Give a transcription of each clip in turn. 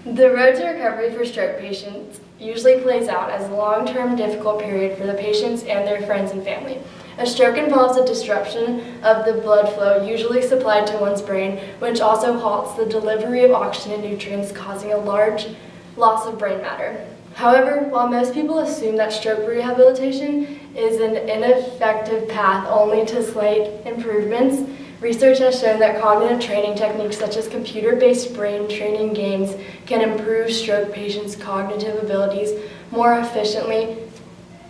The road to recovery for stroke patients usually plays out as a long-term difficult period for the patients and their friends and family. A stroke involves a disruption of the blood flow usually supplied to one's brain, which also halts the delivery of oxygen and nutrients, causing a large loss of brain matter. However, while most people assume that stroke rehabilitation is an ineffective path only to slight improvements, research has shown that cognitive training techniques such as computer-based brain training games can improve stroke patients' cognitive abilities more efficiently.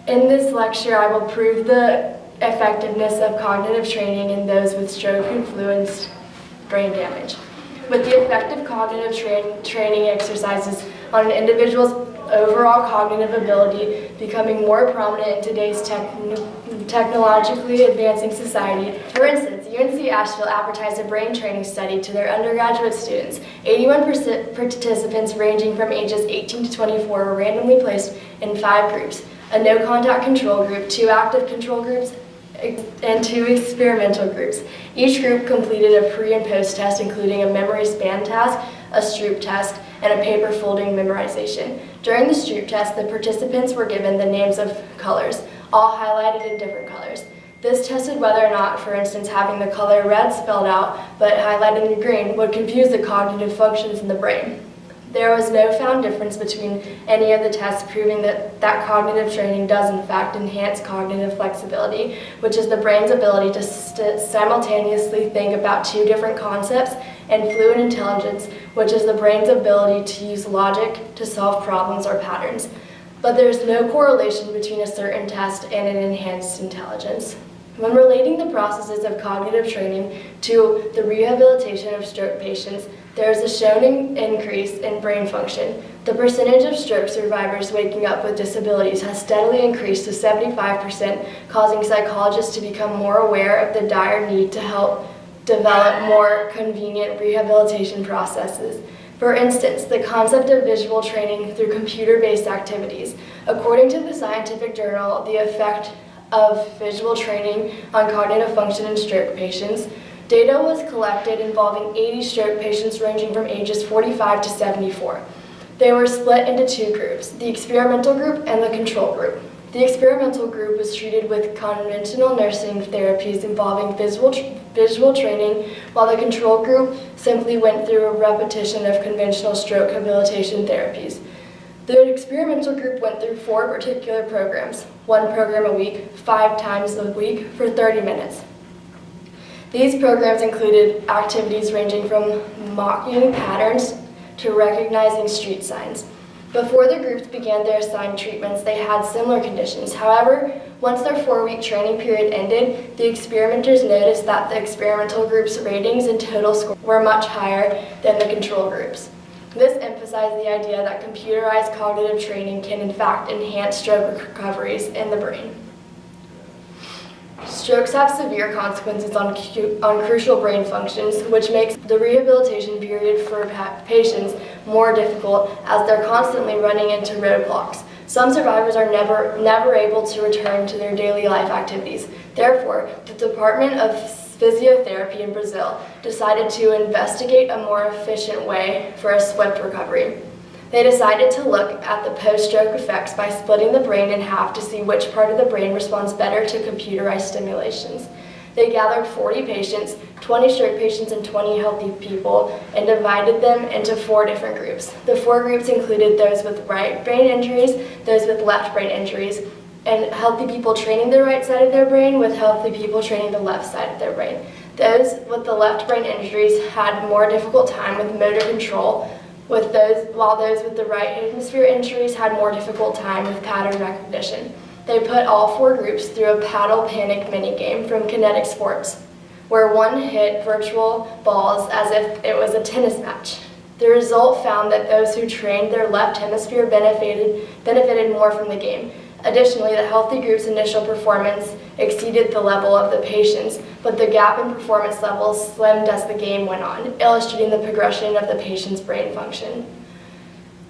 In this lecture, I will prove the effectiveness of cognitive training in those with stroke-influenced brain damage. With the effective cognitive training exercises on an individual's overall cognitive ability becoming more prominent in today's technologically advancing society. For instance, UNC Asheville advertised a brain training study to their undergraduate students. 81 participants ranging from ages 18 to 24 were randomly placed in 5 groups: a no-contact control group, 2 active control groups, and 2 experimental groups. Each group completed a pre- and post-test, including a memory span task, a Stroop test, and a paper folding memorization. During the Stroop test, the participants were given the names of colors, all highlighted in different colors. This tested whether or not, for instance, having the color red spelled out but highlighted in green would confuse the cognitive functions in the brain. There was no found difference between any of the tests, proving that cognitive training does in fact enhance cognitive flexibility, which is the brain's ability to simultaneously think about 2 different concepts, and fluid intelligence, which is the brain's ability to use logic to solve problems or patterns. But there is no correlation between a certain test and an enhanced intelligence. When relating the processes of cognitive training to the rehabilitation of stroke patients, there is a shown increase in brain function. The percentage of stroke survivors waking up with disabilities has steadily increased to 75%, causing psychologists to become more aware of the dire need to help develop more convenient rehabilitation processes. For instance, the concept of visual training through computer-based activities. According to the scientific journal, The Effect of Visual Training on Cognitive Function in Stroke Patients, data was collected involving 80 stroke patients ranging from ages 45 to 74. They were split into 2 groups, the experimental group and the control group. The experimental group was treated with conventional nursing therapies involving visual training, while the control group simply went through a repetition of conventional stroke rehabilitation therapies. The experimental group went through 4 particular programs, 1 program a week, 5 times a week for 30 minutes. These programs included activities ranging from mocking patterns to recognizing street signs. Before the groups began their assigned treatments, they had similar conditions. However, once their 4-week training period ended, the experimenters noticed that the experimental group's ratings and total score were much higher than the control groups. This emphasized the idea that computerized cognitive training can in fact enhance stroke recoveries in the brain. Strokes have severe consequences on crucial brain functions, which makes the rehabilitation period for patients more difficult as they're constantly running into roadblocks. Some survivors are never able to return to their daily life activities. Therefore, the Department of Physiotherapy in Brazil decided to investigate a more efficient way for a swift recovery. They decided to look at the post-stroke effects by splitting the brain in half to see which part of the brain responds better to computerized stimulations. They gathered 40 patients, 20 stroke patients and 20 healthy people, and divided them into 4 different groups. The 4 groups included those with right brain injuries, those with left brain injuries, and healthy people training the right side of their brain with healthy people training the left side of their brain. Those with the left brain injuries had more difficult time with motor control, while those with the right hemisphere injuries had more difficult time with pattern recognition. They put all 4 groups through a paddle panic minigame from Kinetic Sports, where one hit virtual balls as if it was a tennis match. The result found that those who trained their left hemisphere benefited more from the game. Additionally, the healthy group's initial performance exceeded the level of the patients, but the gap in performance levels slimmed as the game went on, illustrating the progression of the patient's brain function.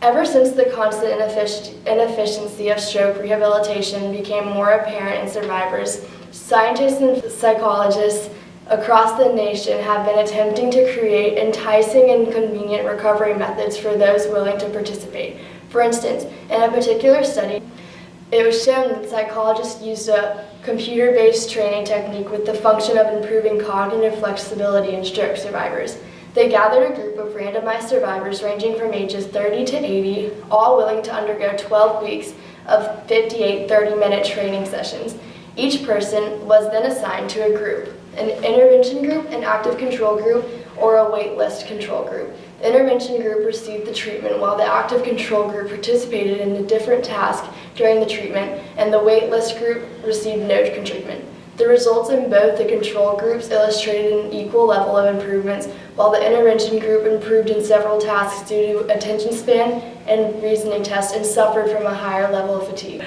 Ever since the constant inefficiency of stroke rehabilitation became more apparent in survivors, scientists and psychologists across the nation have been attempting to create enticing and convenient recovery methods for those willing to participate. For instance, in a particular study, it was shown that psychologists used a computer-based training technique with the function of improving cognitive flexibility in stroke survivors. They gathered a group of randomized survivors ranging from ages 30 to 80, all willing to undergo 12 weeks of 58 30-minute training sessions. Each person was then assigned to a group, an intervention group, an active control group, or a waitlist control group. The intervention group received the treatment while the active control group participated in a different task during the treatment, and the waitlist group received no treatment. The results in both the control groups illustrated an equal level of improvements, while the intervention group improved in several tasks due to attention span and reasoning tests and suffered from a higher level of fatigue.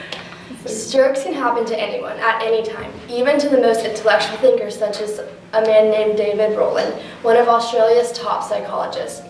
Strokes can happen to anyone at any time, even to the most intellectual thinkers such as a man named David Rowland, one of Australia's top psychologists.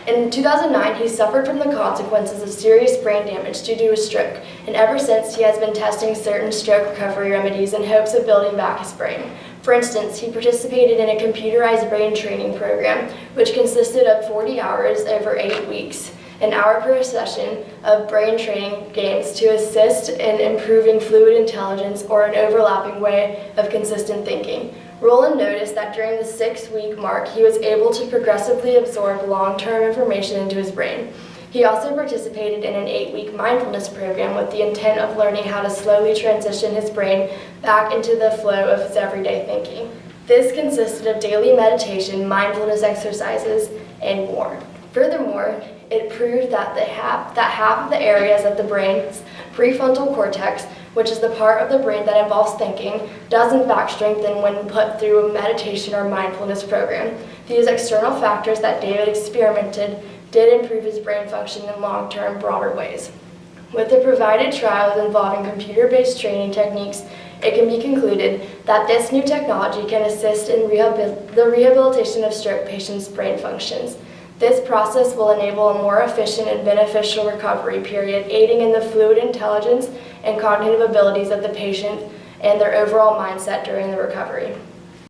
In 2009, he suffered from the consequences of serious brain damage due to a stroke, and ever since he has been testing certain stroke recovery remedies in hopes of building back his brain. For instance, he participated in a computerized brain training program, which consisted of 40 hours over 8 weeks, an hour per session of brain training games to assist in improving fluid intelligence or an overlapping way of consistent thinking. Rowland noticed that during the 6-week mark, he was able to progressively absorb long-term information into his brain. He also participated in an 8-week mindfulness program with the intent of learning how to slowly transition his brain back into the flow of his everyday thinking. This consisted of daily meditation, mindfulness exercises, and more. Furthermore, it proved that half of the areas of the brain's prefrontal cortex, which is the part of the brain that involves thinking, does in fact strengthen when put through a meditation or mindfulness program. These external factors that David experimented did improve his brain function in long-term, broader ways. With the provided trials involving computer-based training techniques, it can be concluded that this new technology can assist in the rehabilitation of stroke patients' brain functions. This process will enable a more efficient and beneficial recovery period, aiding in the fluid intelligence and cognitive abilities of the patient and their overall mindset during the recovery.